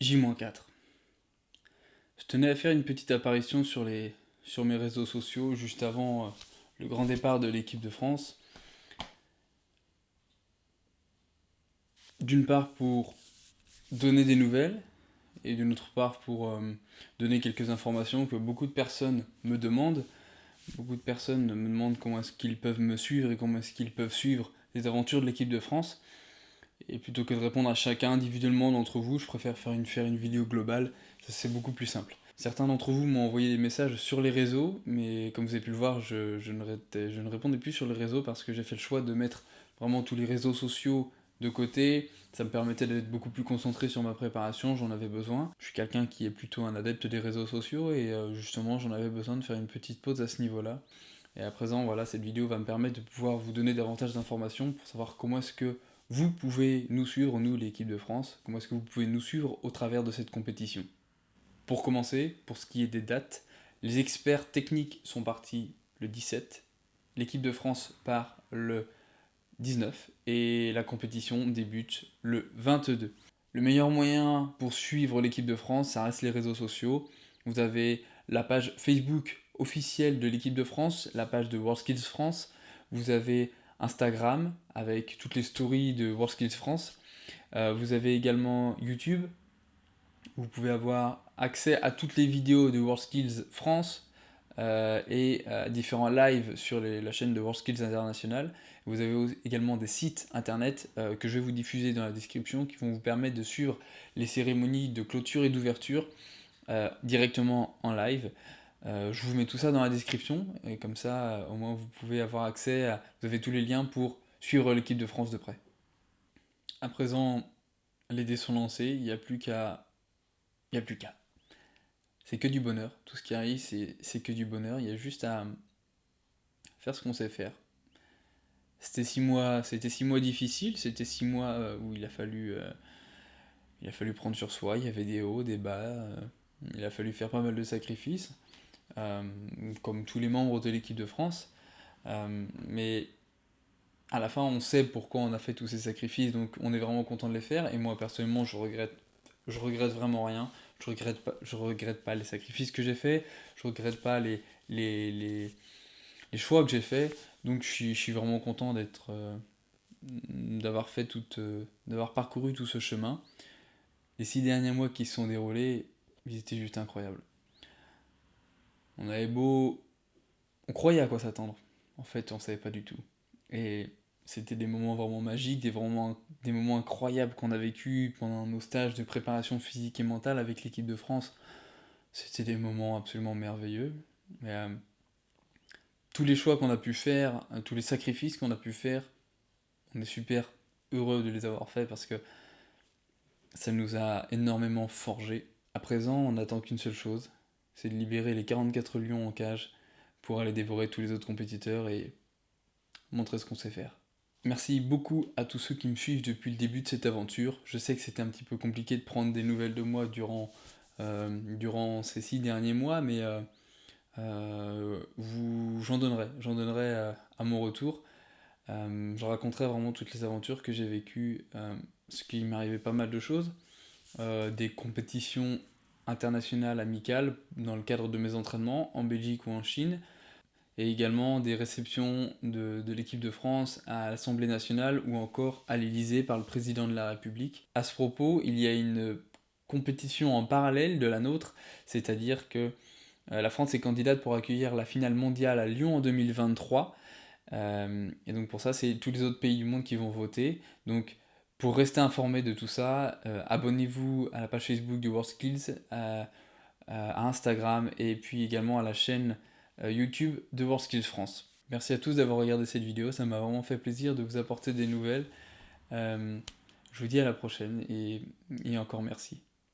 J-4. Je tenais à faire une petite apparition sur mes réseaux sociaux juste avant le grand départ de l'équipe de France. D'une part pour donner des nouvelles et d'une autre part pour donner quelques informations que beaucoup de personnes me demandent. Beaucoup de personnes me demandent comment est-ce qu'ils peuvent me suivre et comment est-ce qu'ils peuvent suivre les aventures de l'équipe de France. Et plutôt que de répondre à chacun individuellement d'entre vous, je préfère faire une vidéo globale, ça c'est beaucoup plus simple. Certains d'entre vous m'ont envoyé des messages sur les réseaux, mais comme vous avez pu le voir, je ne répondais plus sur les réseaux parce que j'ai fait le choix de mettre vraiment tous les réseaux sociaux de côté. Ça me permettait d'être beaucoup plus concentré sur ma préparation, j'en avais besoin. Je suis quelqu'un qui est plutôt un adepte des réseaux sociaux et justement j'en avais besoin de faire une petite pause à ce niveau-là. Et à présent, voilà, cette vidéo va me permettre de pouvoir vous donner davantage d'informations pour savoir comment est-ce que vous pouvez nous suivre, nous l'équipe de France, comment est-ce que vous pouvez nous suivre au travers de cette compétition. Pour commencer, pour ce qui est des dates, les experts techniques sont partis le 17, l'équipe de France part le 19 et la compétition débute le 22. Le meilleur moyen pour suivre l'équipe de France, ça reste les réseaux sociaux. Vous avez la page Facebook officielle de l'équipe de France, la page de WorldSkills France, vous avez Instagram avec toutes les stories de WorldSkills France, vous avez également YouTube, vous pouvez avoir accès à toutes les vidéos de WorldSkills France et différents lives sur la chaîne de WorldSkills International. Vous avez également des sites internet que je vais vous diffuser dans la description qui vont vous permettre de suivre les cérémonies de clôture et d'ouverture directement en live. Je vous mets tout ça dans la description et comme ça au moins vous pouvez avoir accès à... Vous avez tous les liens pour suivre l'équipe de France de près. À présent, les dés sont lancés, il n'y a plus qu'à... Il n'y a plus qu'à. C'est que du bonheur. Tout ce qui arrive, c'est que du bonheur. Il y a juste à faire ce qu'on sait faire. C'était 6 mois difficiles, c'était 6 mois où il a fallu prendre sur soi. Il y avait des hauts, des bas. Il a fallu faire pas mal de sacrifices, comme tous les membres de l'équipe de France. Mais à la fin, on sait pourquoi on a fait tous ces sacrifices, donc on est vraiment content de les faire. Et moi, personnellement, je regrette vraiment rien. Je regrette pas les sacrifices que j'ai faits. Je regrette pas les, les, les choix que j'ai faits. Donc je suis vraiment content d'avoir parcouru tout ce chemin. Les 6 derniers mois qui se sont déroulés, ils étaient juste incroyables. On avait beau, on croyait à quoi s'attendre. En fait, on savait pas du tout. Et c'était des moments vraiment magiques, des moments incroyables qu'on a vécu pendant nos stages de préparation physique et mentale avec l'équipe de France. C'était des moments absolument merveilleux. Mais, tous les choix qu'on a pu faire, tous les sacrifices qu'on a pu faire, on est super heureux de les avoir faits parce que ça nous a énormément forgé. À présent, on n'attend qu'une seule chose, c'est de libérer les 44 lions en cage pour aller dévorer tous les autres compétiteurs et montrer ce qu'on sait faire. Merci beaucoup à tous ceux qui me suivent depuis le début de cette aventure. Je sais que c'était un petit peu compliqué de prendre des nouvelles de moi durant ces 6 derniers mois, mais j'en donnerai à mon retour. Je raconterai vraiment toutes les aventures que j'ai vécues, ce qui m'est arrivé pas mal de choses, des compétitions internationales amicales dans le cadre de mes entraînements en Belgique ou en Chine, et également des réceptions de l'équipe de France à l'Assemblée nationale ou encore à l'Élysée par le président de la République. À ce propos, il y a une compétition en parallèle de la nôtre, c'est-à-dire que la France est candidate pour accueillir la finale mondiale à Lyon en 2023. Et donc pour ça, c'est tous les autres pays du monde qui vont voter. Donc pour rester informé de tout ça, abonnez-vous à la page Facebook de WorldSkills, à Instagram et puis également à la chaîne YouTube de WorldSkills France. Merci à tous d'avoir regardé cette vidéo, ça m'a vraiment fait plaisir de vous apporter des nouvelles. Je vous dis à la prochaine et encore merci.